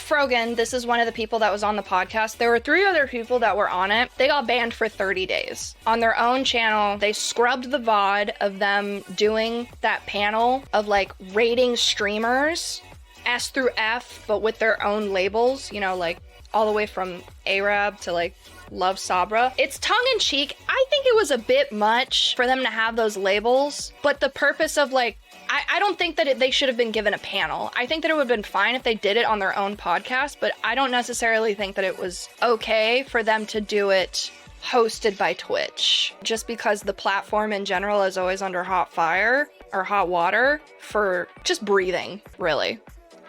Frogan, this is one of the people that was on the podcast. There were 3 other people that were on it. They got banned for 30 days. On their own channel, they scrubbed the VOD of them doing that panel of like rating streamers S through F, but with their own labels, you know, like all the way from Arab to like Love Sabra. It's tongue-in-cheek. I think it was a bit much for them to have those labels, but the purpose of like, I don't think that they should have been given a panel. I think that it would have been fine if they did it on their own podcast, but I don't necessarily think that it was okay for them to do it hosted by Twitch, just because the platform in general is always under hot fire or hot water for just breathing, really.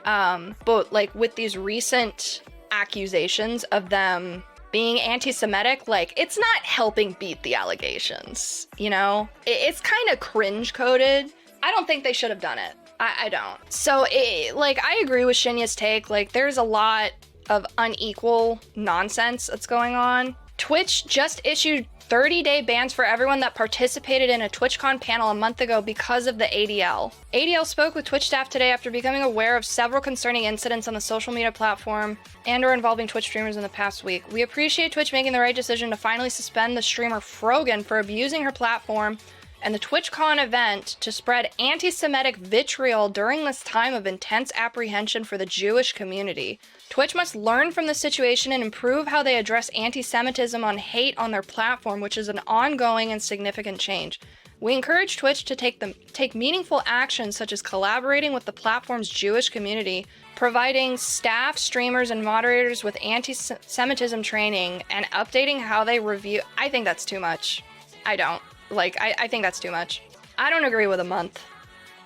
But like with these recent accusations of them being anti-Semitic, like, it's not helping beat the allegations, you know? It's kind of cringe-coded. I don't think they should have done it. I don't. So, I agree with Shinya's take. Like, there's a lot of unequal nonsense that's going on. Twitch just issued 30-day bans for everyone that participated in a TwitchCon panel a month ago because of the ADL. ADL spoke with Twitch staff today after becoming aware of several concerning incidents on the social media platform and/or involving Twitch streamers in the past week. We appreciate Twitch making the right decision to finally suspend the streamer Frogan for abusing her platform and the TwitchCon event to spread anti-Semitic vitriol during this time of intense apprehension for the Jewish community. Twitch must learn from the situation and improve how they address anti-Semitism on hate on their platform, which is an ongoing and significant change. We encourage Twitch to take meaningful actions such as collaborating with the platform's Jewish community, providing staff, streamers, and moderators with anti-Semitism training, and updating how they review. I think that's too much. I don't. I think that's too much. I don't agree with a month.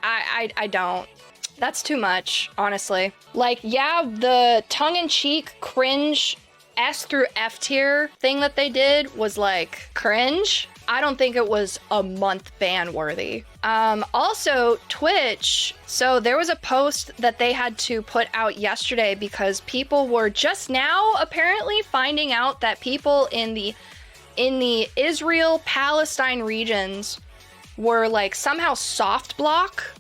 I don't. That's too much, honestly. Like, yeah, the tongue-in-cheek cringe S through F tier thing that they did was like cringe. I don't think it was a month ban worthy. Also, Twitch, so there was a post that they had to put out yesterday because people were just now apparently finding out that people in the Israel-Palestine regions were like somehow soft blocked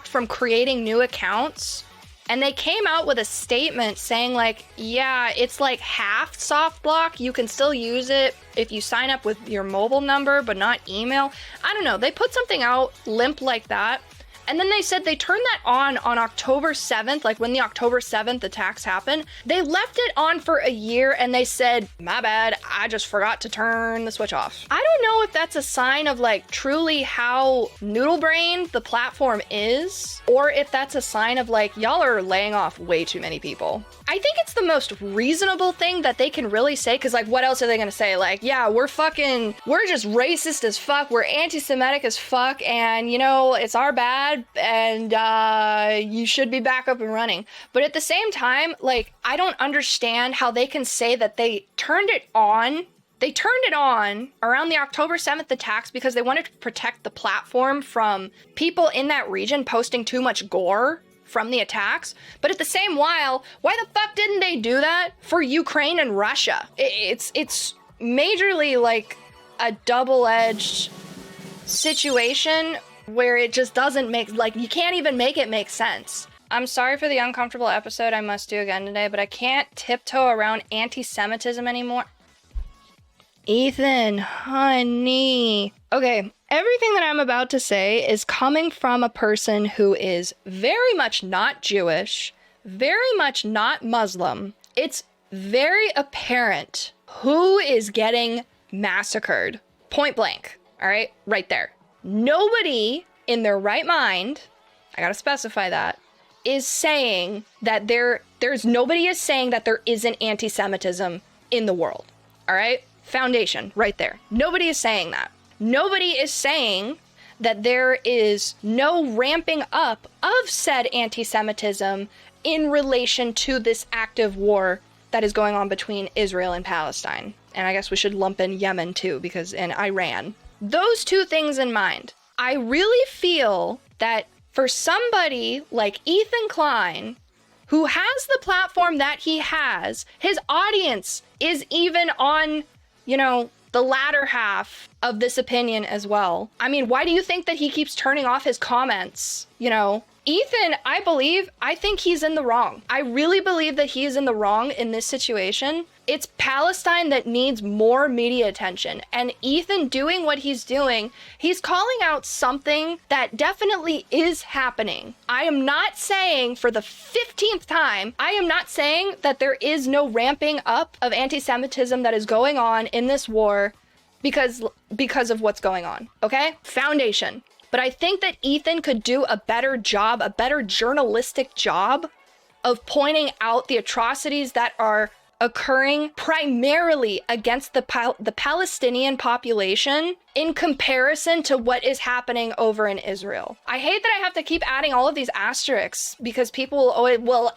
from creating new accounts. And they came out with a statement saying like, yeah, it's like half soft block. You can still use it if you sign up with your mobile number, but not email. I don't know. They put something out limp like that. And then they said they turned that on October 7th, like when the October 7th attacks happened. They left it on for a year and they said, my bad, I just forgot to turn the switch off. I don't know if that's a sign of like truly how noodle-brained the platform is, or if that's a sign of like, y'all are laying off way too many people. I think it's the most reasonable thing that they can really say, because like, what else are they gonna say? Like, yeah, we're just racist as fuck, we're anti-Semitic as fuck, and you know, it's our bad, and you should be back up and running. But at the same time, like, I don't understand how they can say that they turned it on. They turned it on around the October 7th attacks because they wanted to protect the platform from people in that region posting too much gore from the attacks. But at the same while, why the fuck didn't they do that for Ukraine and Russia? It's majorly like a double-edged situation where it just doesn't make, like, you can't even make it make sense. I'm sorry for the uncomfortable episode I must do again today, but I can't tiptoe around anti-Semitism anymore. Ethan, honey. Okay, everything that I'm about to say is coming from a person who is very much not Jewish, very much not Muslim. It's very apparent who is getting massacred. Point blank. All right? Right there. Nobody in their right mind, I gotta specify that, is saying that nobody is saying that there isn't anti-Semitism in the world. All right? Foundation, right there. Nobody is saying that. Nobody is saying that there is no ramping up of said anti-Semitism in relation to this active war that is going on between Israel and Palestine. And I guess we should lump in Yemen too, and Iran. Those two things in mind, I really feel that for somebody like Ethan Klein, who has the platform that he has, his audience is even on, you know, the latter half of this opinion as well. I mean, why do you think that he keeps turning off his comments, you know, Ethan, I think he's in the wrong. I really believe that he is in the wrong in this situation. It's Palestine that needs more media attention. And Ethan doing what he's doing, he's calling out something that definitely is happening. I am not saying, for the 15th time, I am not saying that there is no ramping up of anti-Semitism that is going on in this war because of what's going on, okay? Foundation. But I think that Ethan could do a better job, a better journalistic job of pointing out the atrocities that are occurring primarily against the Palestinian population in comparison to what is happening over in Israel. I hate that I have to keep adding all of these asterisks because people,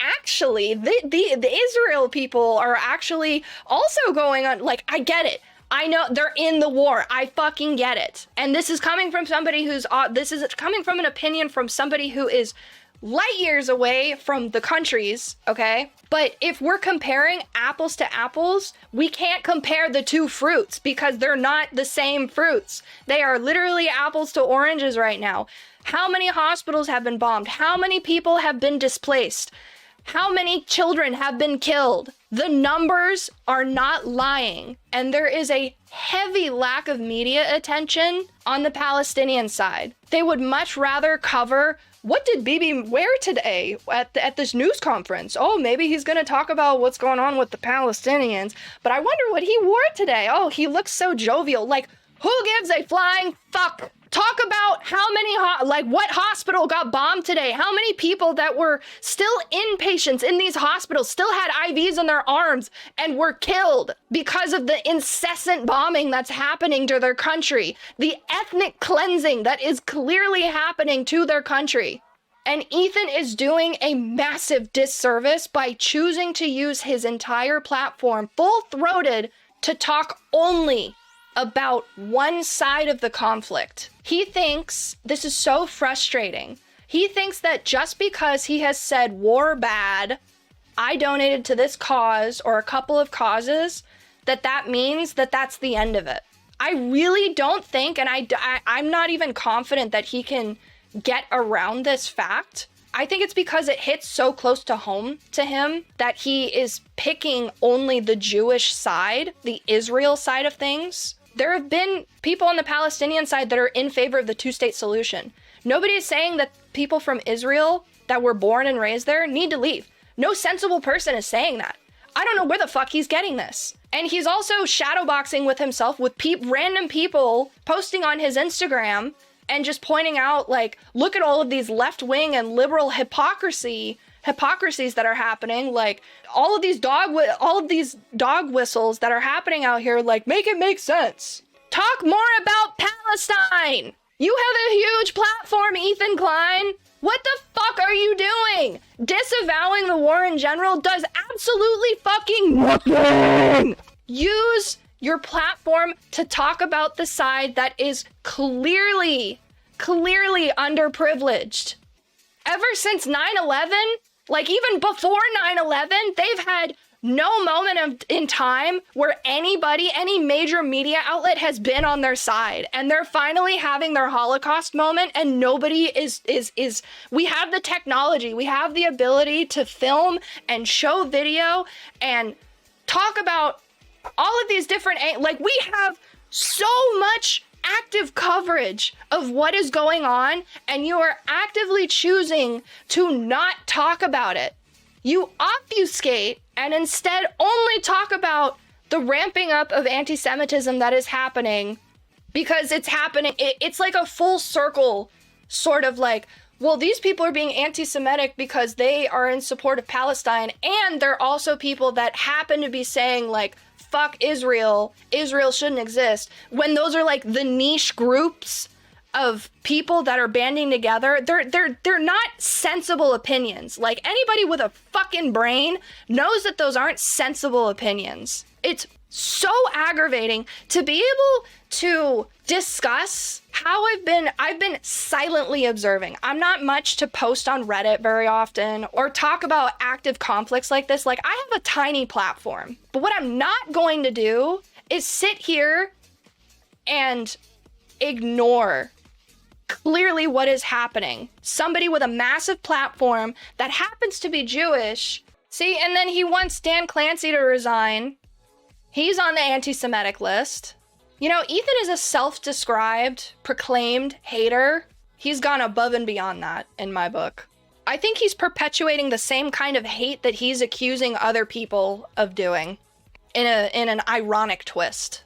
actually, the Israel people are actually also going on, like, I get it. I know they're in the war. I fucking get it. And this is coming from somebody this is coming from an opinion from somebody who is light years away from the countries, okay? But if we're comparing apples to apples, we can't compare the two fruits because they're not the same fruits. They are literally apples to oranges right now. How many hospitals have been bombed? How many people have been displaced? How many children have been killed? The numbers are not lying, and there is a heavy lack of media attention on the Palestinian side. They would much rather cover, what did Bibi wear today at this news conference? Oh, maybe he's going to talk about what's going on with the Palestinians, but I wonder what he wore today. Oh, he looks so jovial. Like, who gives a flying fuck? Talk about how many, what hospital got bombed today? How many people that were still inpatients in these hospitals still had IVs in their arms and were killed because of the incessant bombing that's happening to their country, the ethnic cleansing that is clearly happening to their country. And Ethan is doing a massive disservice by choosing to use his entire platform full-throated to talk only about one side of the conflict. He thinks, this is so frustrating, he thinks that just because he has said war bad, I donated to this cause or a couple of causes, that means that that's the end of it. I really don't think, and I'm not even confident that he can get around this fact. I think it's because it hits so close to home to him that he is picking only the Jewish side, the Israel side of things. There have been people on the Palestinian side that are in favor of the two-state solution. Nobody is saying that people from Israel that were born and raised there need to leave. No sensible person is saying that. I don't know where the fuck he's getting this. And he's also shadowboxing with himself with random people posting on his Instagram and just pointing out, like, look at all of these left-wing and liberal hypocrisies that are happening, like all of these dog whistles that are happening out here, like, make it make sense. Talk more about Palestine. You have a huge platform, Ethan Klein. What the fuck are you doing? Disavowing the war in general does absolutely fucking nothing. Use your platform to talk about the side that is clearly underprivileged. Ever since 9/11, like even before 9/11, they've had no moment in time where any major media outlet has been on their side. And they're finally having their Holocaust moment, and nobody is, we have the technology, we have the ability to film and show video and talk about all of these different, like, we have so much active coverage of what is going on, and you are actively choosing to not talk about it. You obfuscate and instead only talk about the ramping up of anti-Semitism that is happening because it's happening. It's like a full circle sort of like, well, these people are being anti-Semitic because they are in support of Palestine, and they're also people that happen to be saying, like, fuck Israel, Israel shouldn't exist, when those are like the niche groups of people that are banding together. They're not sensible opinions. Like, anybody with a fucking brain knows that those aren't sensible opinions. It's so aggravating to be able to discuss how I've been silently observing. I'm not much to post on Reddit very often or talk about active conflicts like this. Like, I have a tiny platform, but what I'm not going to do is sit here and ignore clearly what is happening. Somebody with a massive platform that happens to be Jewish. See, and then he wants Dan Clancy to resign. He's on the anti-Semitic list. You know, Ethan is a self-described, proclaimed hater. He's gone above and beyond that in my book. I think he's perpetuating the same kind of hate that he's accusing other people of doing in an ironic twist.